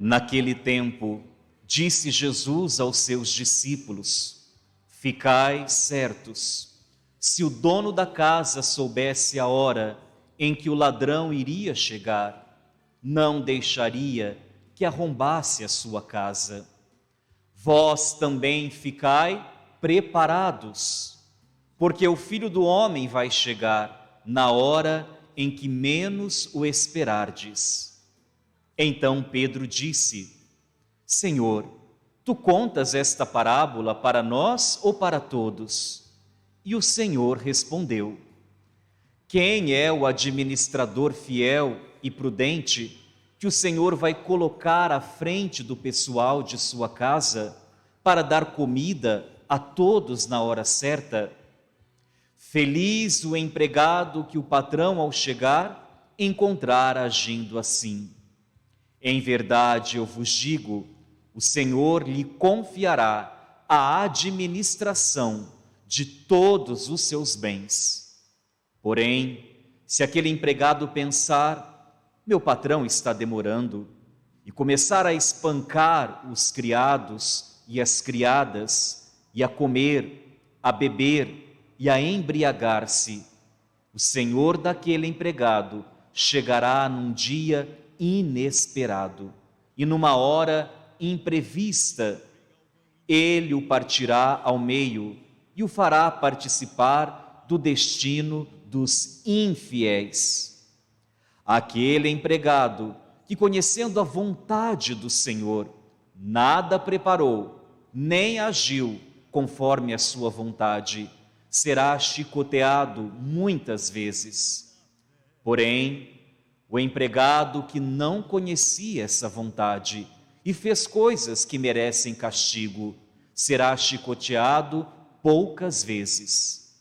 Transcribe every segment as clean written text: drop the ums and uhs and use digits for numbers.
Naquele tempo, disse Jesus aos seus discípulos: ficai certos, se o dono da casa soubesse a hora em que o ladrão iria chegar, não deixaria que arrombasse a sua casa. Vós também ficai preparados, porque o Filho do Homem vai chegar na hora em que menos o esperardes. Então Pedro disse: Senhor, tu contas esta parábola para nós ou para todos? E o Senhor respondeu: quem é o administrador fiel e prudente que o Senhor vai colocar à frente do pessoal de sua casa para dar comida a todos na hora certa? Feliz o empregado que o patrão, ao chegar, encontrar agindo assim. Em verdade, eu vos digo, o Senhor lhe confiará a administração de todos os seus bens. Porém, se aquele empregado pensar, meu patrão está demorando, e começar a espancar os criados e as criadas, e a comer, a beber e a embriagar-se, o senhor daquele empregado chegará num dia inesperado e numa hora imprevista. Ele o partirá ao meio e o fará participar do destino dos infiéis. Aquele empregado que, conhecendo a vontade do Senhor, nada preparou, nem agiu conforme a sua vontade, será chicoteado muitas vezes. Porém, o empregado que não conhecia essa vontade e fez coisas que merecem castigo, será chicoteado poucas vezes.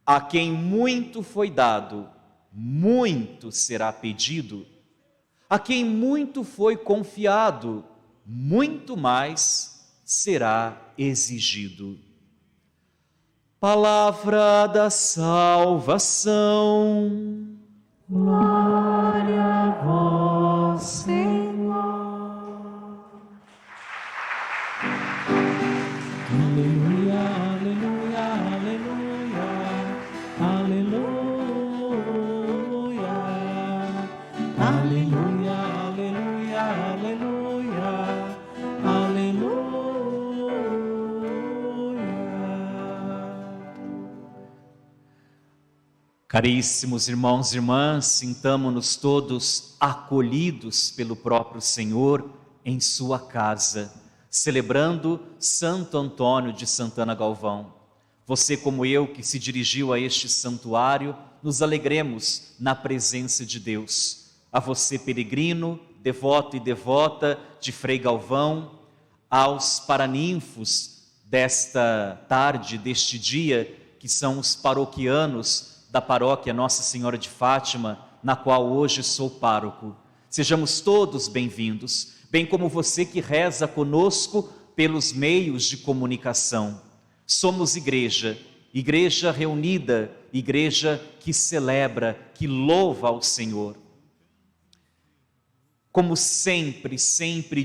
A quem muito foi dado, muito será pedido. A quem muito foi confiado, muito mais será exigido. Palavra da salvação. Glória a vós, Senhor. Aleluia, aleluia, aleluia, aleluia, aleluia, aleluia, aleluia, aleluia. Caríssimos irmãos e irmãs, sintamo-nos todos acolhidos pelo próprio Senhor em sua casa, celebrando Santo Antônio de Santana Galvão. Você, como eu, que se dirigiu a este santuário, nos alegremos na presença de Deus. A você, peregrino, devoto e devota de Frei Galvão, aos paraninfos desta tarde, deste dia, que são os paroquianos da paróquia Nossa Senhora de Fátima, na qual hoje sou pároco. Sejamos todos bem-vindos, bem como você que reza conosco pelos meios de comunicação. Somos igreja, igreja reunida, igreja que celebra, que louva ao Senhor. Como sempre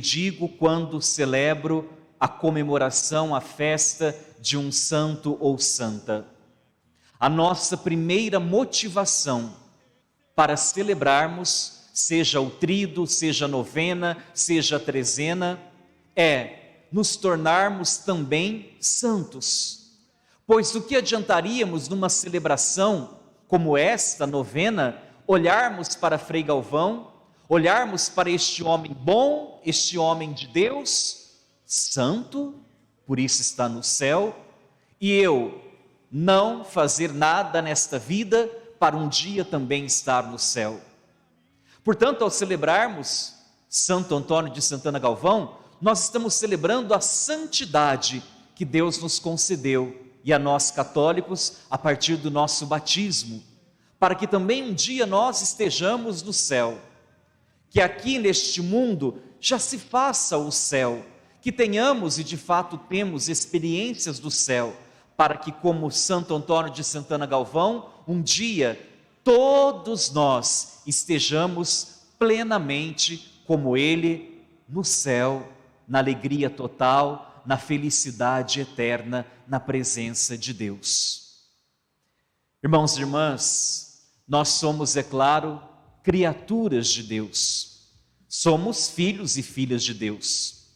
digo quando celebro a comemoração, a festa de um santo ou santa, a nossa primeira motivação para celebrarmos, seja o tríduo, seja a novena, seja a trezena, é nos tornarmos também santos. Pois o que adiantaríamos numa celebração como esta novena, olharmos para Frei Galvão, olharmos para este homem bom, este homem de Deus, santo, por isso está no céu, e eu não fazer nada nesta vida para um dia também estar no céu. Portanto, ao celebrarmos Santo Antônio de Santana Galvão, nós estamos celebrando a santidade que Deus nos concedeu, e a nós católicos, a partir do nosso batismo, para que também um dia nós estejamos no céu. Que aqui neste mundo já se faça o céu, que tenhamos e de fato temos experiências do céu, para que, como Santo Antônio de Santana Galvão, um dia todos nós estejamos plenamente como ele, no céu, na alegria total, na felicidade eterna, na presença de Deus. Irmãos e irmãs, nós somos, é claro, criaturas de Deus. Somos filhos e filhas de Deus.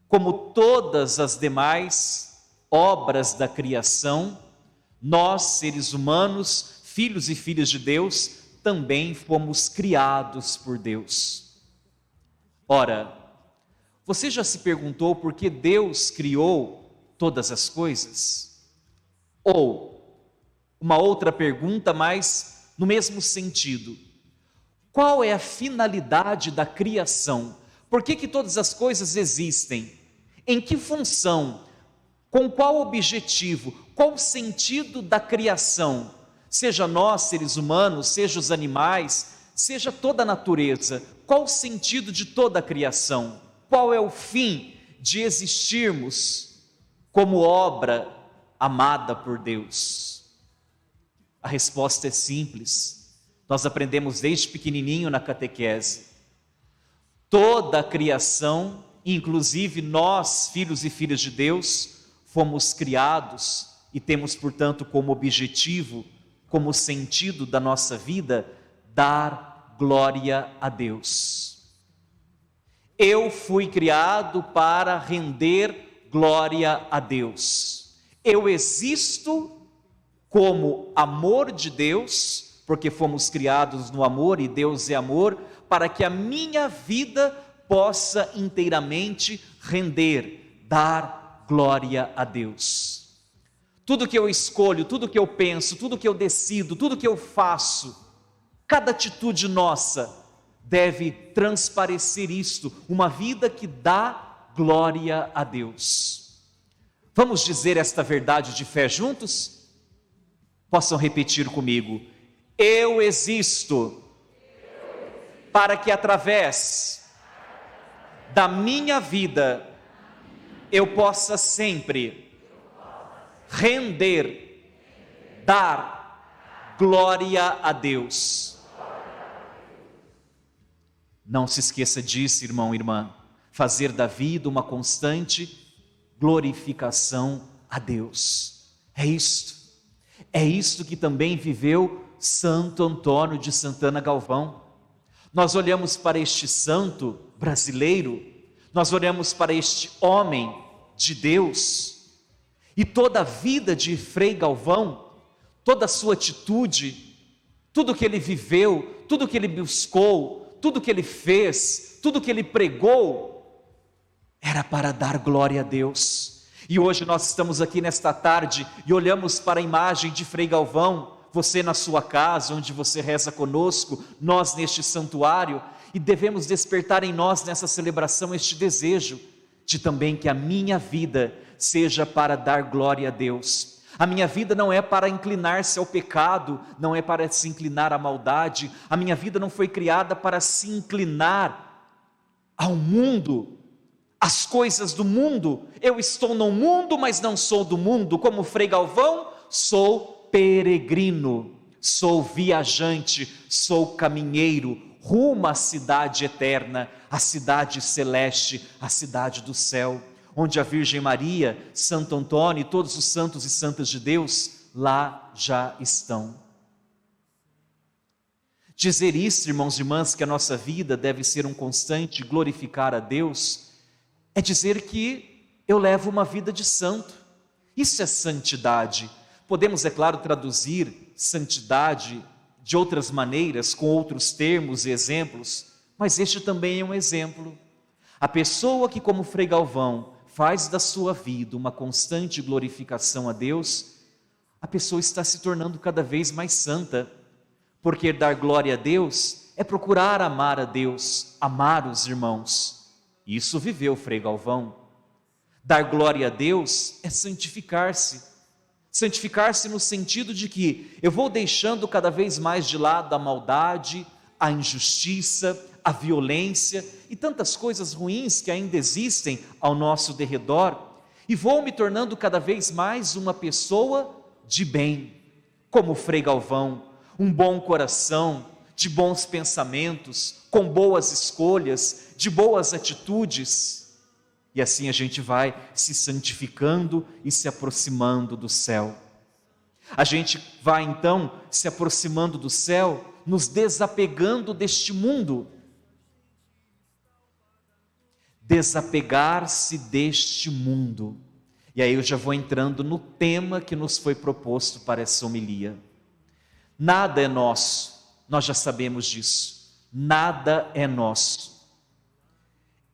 Como todas as demais obras da criação, nós, seres humanos, filhos e filhas de Deus, também fomos criados por Deus. Ora, você já se perguntou por que Deus criou todas as coisas? Ou, uma outra pergunta, mas no mesmo sentido: qual é a finalidade da criação? Por que todas as coisas existem? Em que função? Com qual objetivo? Qual o sentido da criação? Seja nós, seres humanos, seja os animais, seja toda a natureza. Qual o sentido de toda a criação? Qual é o fim de existirmos como obra amada por Deus? A resposta é simples. Nós aprendemos desde pequenininho na catequese. Toda a criação, inclusive nós, filhos e filhas de Deus, fomos criados e temos, portanto, como objetivo, como sentido da nossa vida, dar glória a Deus. Eu fui criado para render glória a Deus. Eu existo como amor de Deus, porque fomos criados no amor e Deus é amor, para que a minha vida possa inteiramente render, dar glória a Deus. Tudo que eu escolho, tudo que eu penso, tudo que eu decido, tudo que eu faço, cada atitude nossa deve transparecer isto, uma vida que dá glória a Deus. Vamos dizer esta verdade de fé juntos? Possam repetir comigo: eu existo para que através da minha vida eu possa sempre render, dar glória a Deus. Não se esqueça disso, irmão e irmã. Fazer da vida uma constante glorificação a Deus. É isto que também viveu Santo Antônio de Santana Galvão. Nós olhamos para este santo brasileiro, nós olhamos para este homem de Deus, e toda a vida de Frei Galvão, toda a sua atitude, tudo que ele viveu, tudo que ele buscou, tudo que ele fez, tudo que ele pregou, era para dar glória a Deus. E hoje nós estamos aqui nesta tarde e olhamos para a imagem de Frei Galvão, você na sua casa, onde você reza conosco, nós neste santuário, e devemos despertar em nós nessa celebração este desejo de também que a minha vida seja para dar glória a Deus. A minha vida não é para inclinar-se ao pecado, não é para se inclinar à maldade, a minha vida não foi criada para se inclinar ao mundo, às coisas do mundo. Eu estou no mundo, mas não sou do mundo, como Frei Galvão, sou peregrino, sou viajante, sou caminheiro, rumo à cidade eterna, à cidade celeste, à cidade do céu, onde a Virgem Maria, Santo Antônio e todos os santos e santas de Deus lá já estão. Dizer isso, irmãos e irmãs, que a nossa vida deve ser um constante glorificar a Deus, é dizer que eu levo uma vida de santo. Isso é santidade. Podemos, é claro, traduzir santidade de outras maneiras, com outros termos e exemplos, mas este também é um exemplo. A pessoa que, como Frei Galvão, faz da sua vida uma constante glorificação a Deus, a pessoa está se tornando cada vez mais santa, porque dar glória a Deus é procurar amar a Deus, amar os irmãos. Isso viveu Frei Galvão. Dar glória a Deus é santificar-se. Santificar-se no sentido de que eu vou deixando cada vez mais de lado a maldade, a injustiça, a violência e tantas coisas ruins que ainda existem ao nosso derredor, e vou me tornando cada vez mais uma pessoa de bem, como Frei Galvão, um bom coração, de bons pensamentos, com boas escolhas, de boas atitudes. E assim a gente vai se santificando e se aproximando do céu. A gente vai então se aproximando do céu, nos desapegando deste mundo. Desapegar-se deste mundo. E aí eu já vou entrando no tema que nos foi proposto para essa homilia. Nada é nosso, nós já sabemos disso. Nada é nosso.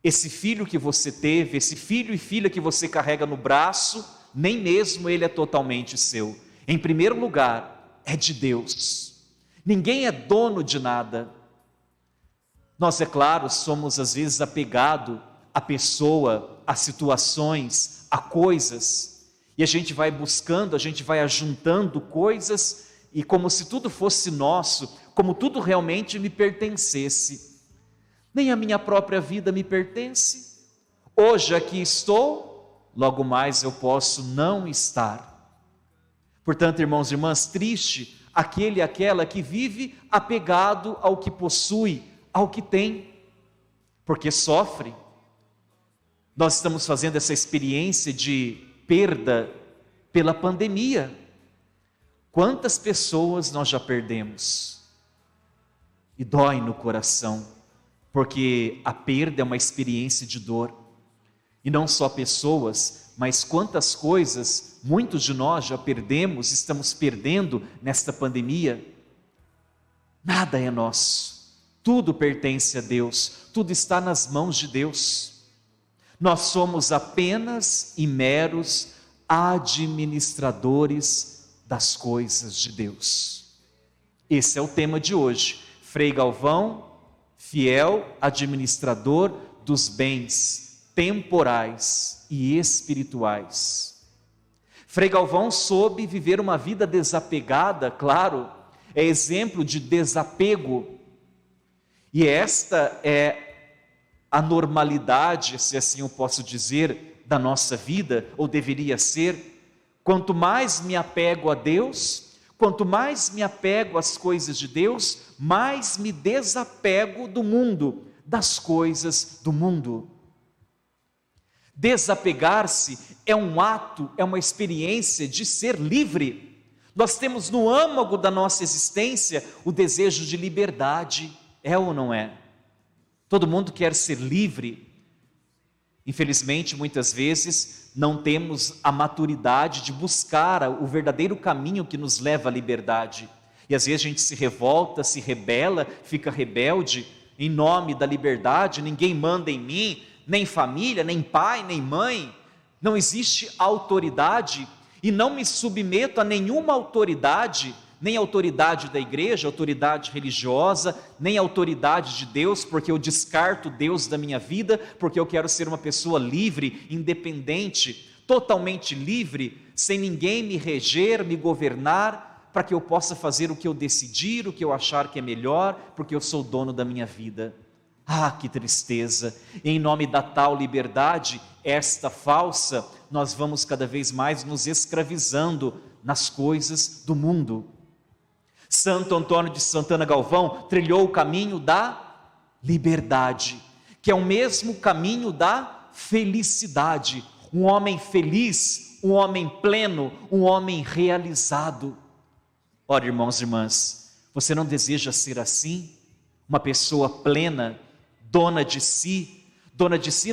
Esse filho que você teve, esse filho e filha que você carrega no braço, nem mesmo ele é totalmente seu. Em primeiro lugar, é de Deus. Ninguém é dono de nada. Nós, é claro, somos às vezes apegados à pessoa, a situações, a coisas, e a gente vai buscando, a gente vai ajuntando coisas, e como se tudo fosse nosso, como tudo realmente me pertencesse. Nem a minha própria vida me pertence. Hoje aqui estou, logo mais eu posso não estar. Portanto, irmãos e irmãs, triste aquele e aquela que vive apegado ao que possui, ao que tem, porque sofre. Nós estamos fazendo essa experiência de perda pela pandemia. Quantas pessoas nós já perdemos? E dói no coração, porque a perda é uma experiência de dor. E não só pessoas, mas quantas coisas muitos de nós já perdemos, estamos perdendo nesta pandemia. Nada é nosso, tudo pertence a Deus, tudo está nas mãos de Deus. Nós somos apenas e meros administradores das coisas de Deus. Esse é o tema de hoje. Frei Galvão, fiel administrador dos bens temporais e espirituais. Frei Galvão soube viver uma vida desapegada, claro, é exemplo de desapego. E esta é a normalidade, se assim eu posso dizer, da nossa vida, ou deveria ser. Quanto mais me apego a Deus, quanto mais me apego às coisas de Deus, mais me desapego do mundo, das coisas do mundo. Desapegar-se é um ato, é uma experiência de ser livre. Nós temos no âmago da nossa existência o desejo de liberdade, é ou não é? Todo mundo quer ser livre. Infelizmente, muitas vezes, não temos a maturidade de buscar o verdadeiro caminho que nos leva à liberdade. E às vezes a gente se revolta, se rebela, fica rebelde em nome da liberdade. Ninguém manda em mim, nem família, nem pai, nem mãe. Não existe autoridade e não me submeto a nenhuma autoridade, nem autoridade da igreja, autoridade religiosa, nem autoridade de Deus, porque eu descarto Deus da minha vida, porque eu quero ser uma pessoa livre, independente, totalmente livre, sem ninguém me reger, me governar, para que eu possa fazer o que eu decidir, o que eu achar que é melhor, porque eu sou dono da minha vida. Ah, que tristeza! Em nome da tal liberdade, esta falsa, nós vamos cada vez mais nos escravizando nas coisas do mundo. Santo Antônio de Santana Galvão trilhou o caminho da liberdade, que é o mesmo caminho da felicidade. Um homem feliz, um homem pleno, um homem realizado. Ora, irmãos e irmãs, você não deseja ser assim? Uma pessoa plena, dona de si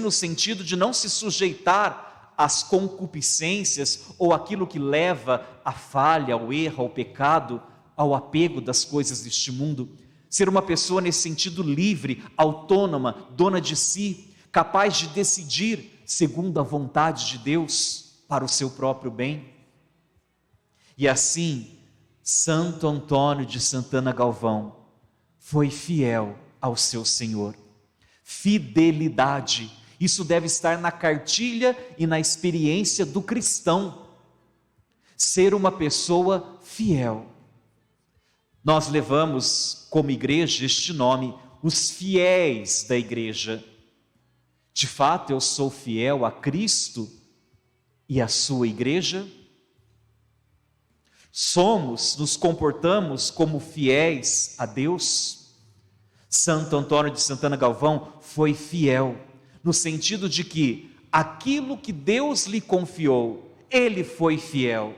no sentido de não se sujeitar às concupiscências ou aquilo que leva à falha, ao erro, ao pecado, ao apego das coisas deste mundo. Ser uma pessoa nesse sentido livre, autônoma, dona de si, capaz de decidir segundo a vontade de Deus para o seu próprio bem. E assim, Santo Antônio de Santana Galvão foi fiel ao seu Senhor. Fidelidade, isso deve estar na cartilha e na experiência do cristão. Ser uma pessoa fiel. Nós levamos como igreja este nome, os fiéis da igreja. De fato, eu sou fiel a Cristo e à sua igreja? Nos comportamos como fiéis a Deus? Santo Antônio de Santana Galvão foi fiel, no sentido de que aquilo que Deus lhe confiou, ele foi fiel,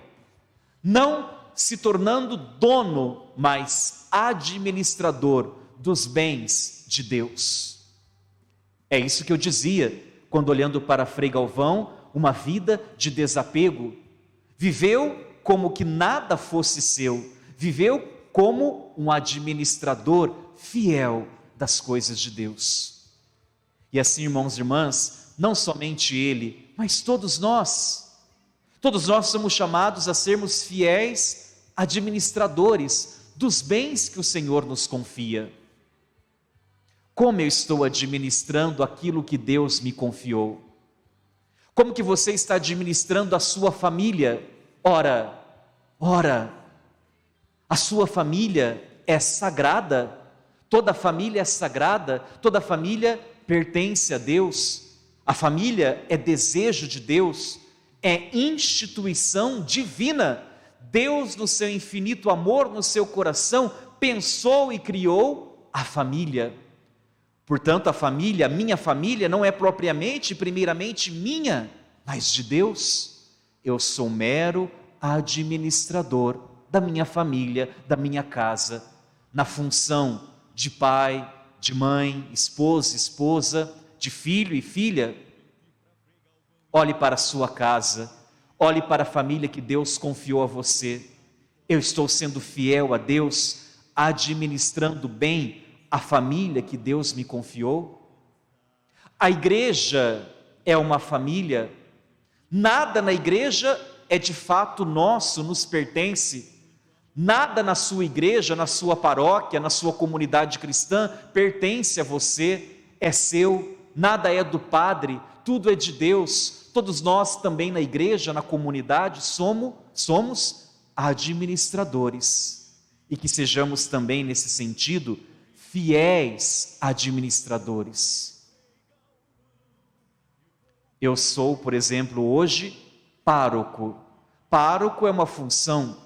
não se tornando dono, mas administrador dos bens de Deus. É isso que eu dizia, quando olhando para Frei Galvão, uma vida de desapego. Viveu como que nada fosse seu, viveu como um administrador fiel das coisas de Deus. E assim, irmãos e irmãs, não somente ele, mas todos nós somos chamados a sermos fiéis administradores dos bens que o Senhor nos confia. Como eu estou administrando aquilo que Deus me confiou? Como que você está administrando a sua família? Ora, a sua família é sagrada, toda família é sagrada, toda família pertence a Deus, a família é desejo de Deus, é instituição divina. Deus, no seu infinito amor, no seu coração, pensou e criou a família. Portanto, a família, a minha família, não é propriamente, primeiramente minha, mas de Deus. Eu sou mero administrador da minha família, da minha casa, na função de pai, de mãe, esposo, esposa, de filho e filha. Olhe para a sua casa, olhe para a família que Deus confiou a você. Eu estou sendo fiel a Deus, administrando bem a família que Deus me confiou? A igreja é uma família. Nada na igreja é de fato nosso, nos pertence. Nada na sua igreja, na sua paróquia, na sua comunidade cristã pertence a você, é seu. Nada é do padre, tudo é de Deus. Todos nós também na igreja, na comunidade, somos administradores. E que sejamos também nesse sentido fiéis administradores. Eu sou, por exemplo, hoje pároco. Pároco é uma função.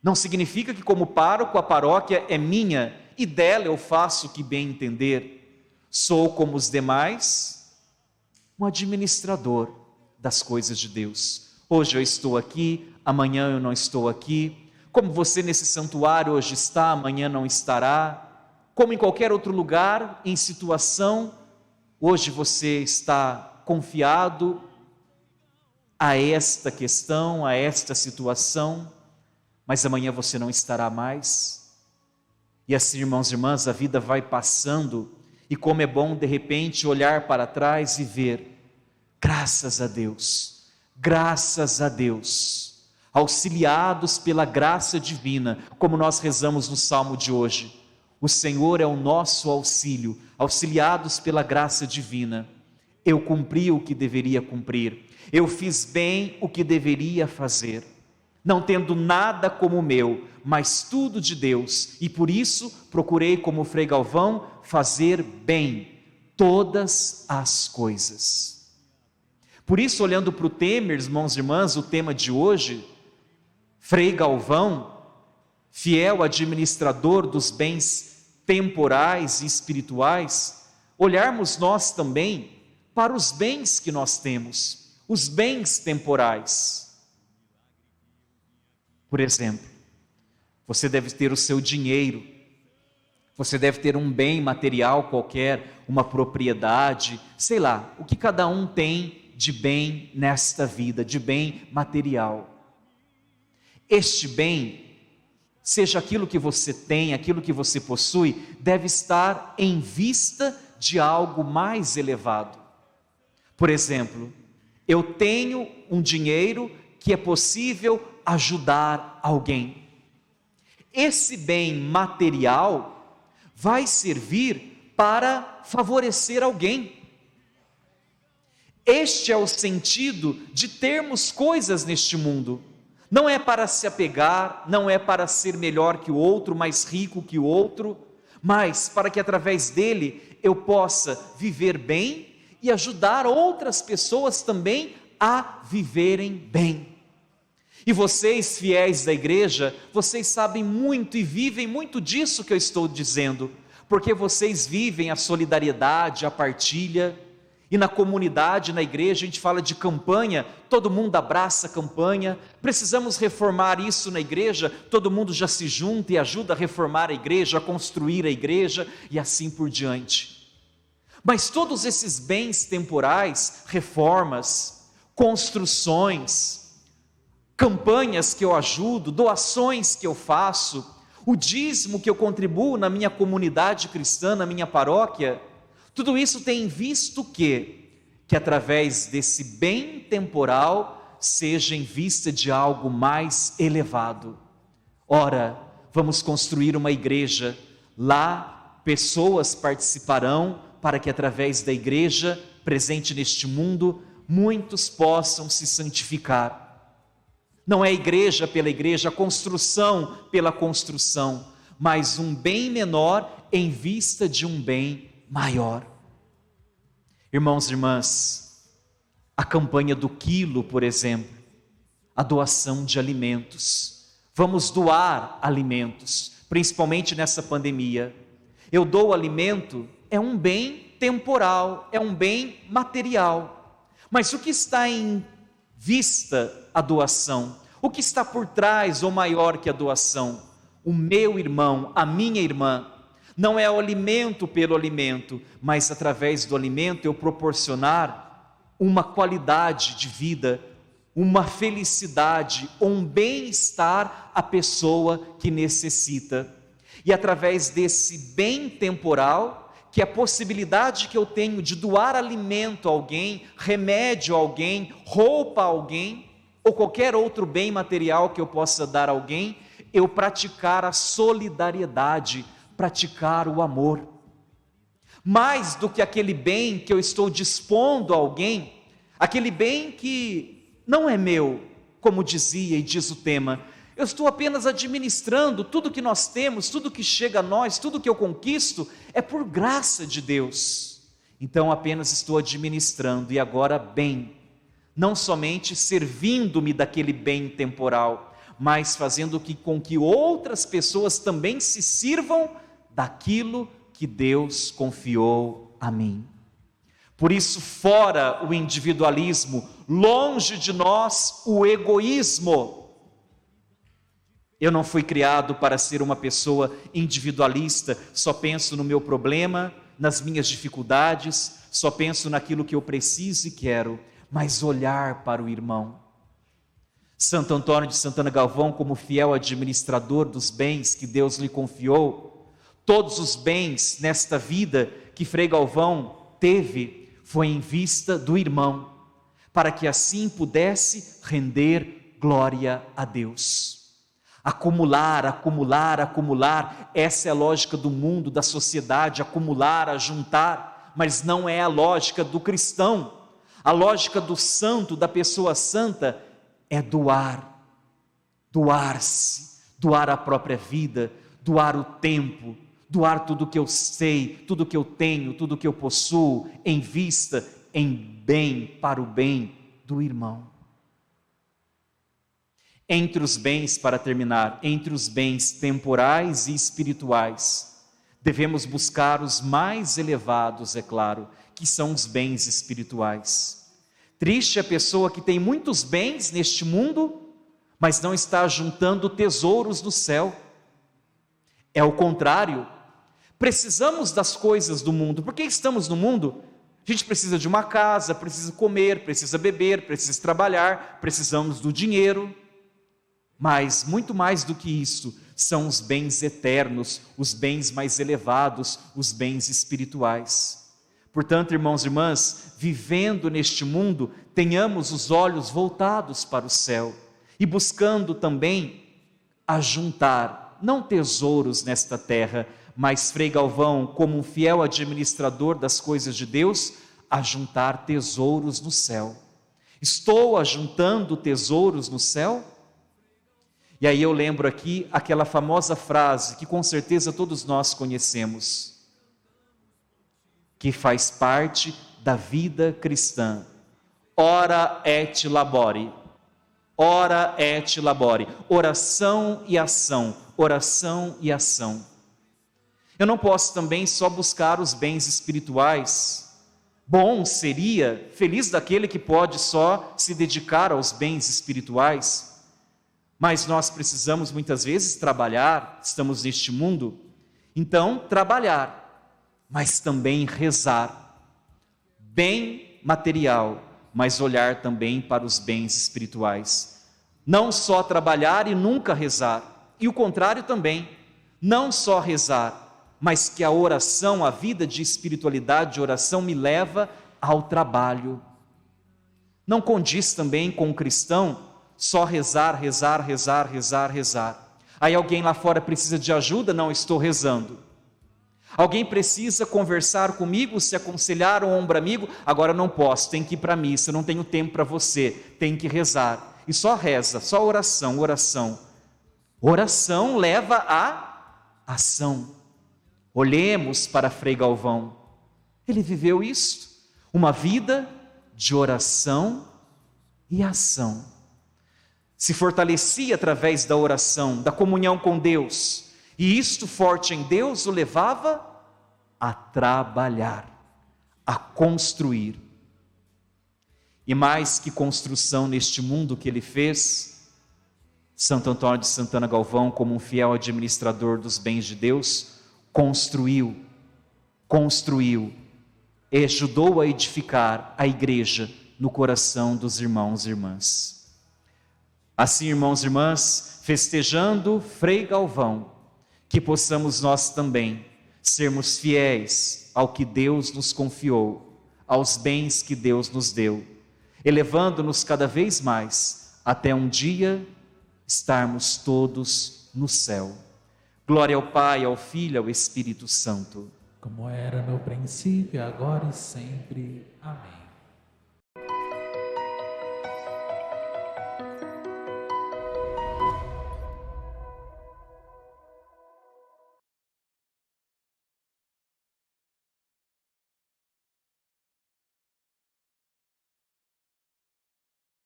Não significa que como pároco a paróquia é minha e dela eu faço o que bem entender. Sou como os demais, um administrador das coisas de Deus. Hoje eu estou aqui, amanhã eu não estou aqui. Como você nesse santuário hoje está, amanhã não estará. Como em qualquer outro lugar, em situação, hoje você está confiado a esta questão, a esta situação, mas amanhã você não estará mais. E assim, irmãos e irmãs, a vida vai passando, e como é bom de repente olhar para trás e ver, graças a Deus, auxiliados pela graça divina, como nós rezamos no Salmo de hoje. O Senhor é o nosso auxílio, auxiliados pela graça divina. Eu cumpri o que deveria cumprir, eu fiz bem o que deveria fazer, não tendo nada como meu, mas tudo de Deus, e por isso procurei, como Frei Galvão, fazer bem todas as coisas. Por isso, olhando para o tema, irmãos e irmãs, o tema de hoje, Frei Galvão, fiel administrador dos bens temporais e espirituais, olharmos nós também para os bens que nós temos, os bens temporais. Por exemplo, você deve ter o seu dinheiro, você deve ter um bem material qualquer, uma propriedade, sei lá, o que cada um tem de bem nesta vida, de bem material. Este bem, seja aquilo que você tem, aquilo que você possui, deve estar em vista de algo mais elevado. Por exemplo, eu tenho um dinheiro que é possível ajudar alguém. Esse bem material vai servir para favorecer alguém. Este é o sentido de termos coisas neste mundo. Não é para se apegar, não é para ser melhor que o outro, mais rico que o outro, mas para que através dele eu possa viver bem e ajudar outras pessoas também a viverem bem. E vocês, fiéis da igreja, vocês sabem muito e vivem muito disso que eu estou dizendo, porque vocês vivem a solidariedade, a partilha, e na comunidade, na igreja, a gente fala de campanha, todo mundo abraça a campanha. Precisamos reformar isso na igreja, todo mundo já se junta e ajuda a reformar a igreja, a construir a igreja e assim por diante. Mas todos esses bens temporais, reformas, construções, campanhas que eu ajudo, doações que eu faço, o dízimo que eu contribuo na minha comunidade cristã, na minha paróquia, tudo isso tem em vista que através desse bem temporal seja em vista de algo mais elevado. Ora, vamos construir uma igreja, lá pessoas participarão para que através da igreja presente neste mundo, muitos possam se santificar. Não é igreja pela igreja, construção pela construção, mas um bem menor em vista de um bem maior. Irmãos e irmãs, a campanha do quilo, por exemplo, a doação de alimentos. Vamos doar alimentos, principalmente nessa pandemia. Eu dou alimento, é um bem temporal, é um bem material. Mas o que está em vista a doação? O que está por trás ou maior que a doação? O meu irmão, a minha irmã. Não é o alimento pelo alimento, mas através do alimento eu proporcionar uma qualidade de vida, uma felicidade, um bem-estar à pessoa que necessita. E através desse bem temporal, que é a possibilidade que eu tenho de doar alimento a alguém, remédio a alguém, roupa a alguém, ou qualquer outro bem material que eu possa dar a alguém, eu praticar a solidariedade, praticar o amor. Mais do que aquele bem que eu estou dispondo a alguém, aquele bem que não é meu, como dizia e diz o tema, eu estou apenas administrando tudo que nós temos, tudo que chega a nós, tudo que eu conquisto, é por graça de Deus. Então apenas estou administrando, e agora bem, não somente servindo-me daquele bem temporal, mas fazendo com que outras pessoas também se sirvam daquilo que Deus confiou a mim. Por isso, fora o individualismo, longe de nós o egoísmo. Eu não fui criado para ser uma pessoa individualista, só penso no meu problema, nas minhas dificuldades, só penso naquilo que eu preciso e quero, mas olhar para o irmão. Santo Antônio de Santana Galvão, como fiel administrador dos bens que Deus lhe confiou, todos os bens nesta vida que Frei Galvão teve, foi em vista do irmão, para que assim pudesse render glória a Deus. Acumular, acumular, acumular, essa é a lógica do mundo, da sociedade, acumular, ajuntar, mas não é a lógica do cristão. A lógica do santo, da pessoa santa, é doar, doar-se, doar a própria vida, doar o tempo, doar tudo que eu sei, tudo que eu tenho, tudo que eu possuo, em vista, em bem, para o bem do irmão. Entre os bens, para terminar, entre os bens temporais e espirituais, devemos buscar os mais elevados, é claro, que são os bens espirituais. Triste a pessoa que tem muitos bens neste mundo, mas não está juntando tesouros no céu. É o contrário. Precisamos das coisas do mundo. Por que estamos no mundo? A gente precisa de uma casa, precisa comer, precisa beber, precisa trabalhar, precisamos do dinheiro. Mas muito mais do que isso, são os bens eternos, os bens mais elevados, os bens espirituais. Portanto, irmãos e irmãs, vivendo neste mundo, tenhamos os olhos voltados para o céu e buscando também ajuntar, não tesouros nesta terra, mas Frei Galvão, como um fiel administrador das coisas de Deus, ajuntar tesouros no céu. Estou ajuntando tesouros no céu? E aí eu lembro aqui aquela famosa frase que com certeza todos nós conhecemos, que faz parte da vida cristã. Ora et labore. Ora et labore. Oração e ação. Oração e ação. Eu não posso também só buscar os bens espirituais. Bom seria, feliz daquele que pode só se dedicar aos bens espirituais, mas nós precisamos muitas vezes trabalhar, estamos neste mundo, então trabalhar, mas também rezar, bem material, mas olhar também para os bens espirituais. Não só trabalhar e nunca rezar, e o contrário também, não só rezar, mas que a oração, a vida de espiritualidade, de oração me leva ao trabalho. Não condiz também com o cristão só rezar, rezar, rezar, rezar, rezar. Aí alguém lá fora precisa de ajuda, não estou rezando. Alguém precisa conversar comigo, se aconselhar um ombro amigo, agora não posso, tem que ir para a missa, não tenho tempo para você, tem que rezar. E só reza, só oração, oração. Oração leva à ação. Olhemos para Frei Galvão, ele viveu isso, uma vida de oração e ação. Se fortalecia através da oração, da comunhão com Deus, e isto forte em Deus o levava a trabalhar, a construir. E mais que construção neste mundo que ele fez, Santo Antônio de Santana Galvão, como um fiel administrador dos bens de Deus, construiu e ajudou a edificar a igreja no coração dos irmãos e irmãs. Assim, irmãos e irmãs, festejando Frei Galvão, que possamos nós também sermos fiéis ao que Deus nos confiou, aos bens que Deus nos deu, elevando-nos cada vez mais até um dia estarmos todos no céu. Glória ao Pai, ao Filho e ao Espírito Santo. Como era no princípio, agora e sempre. Amém.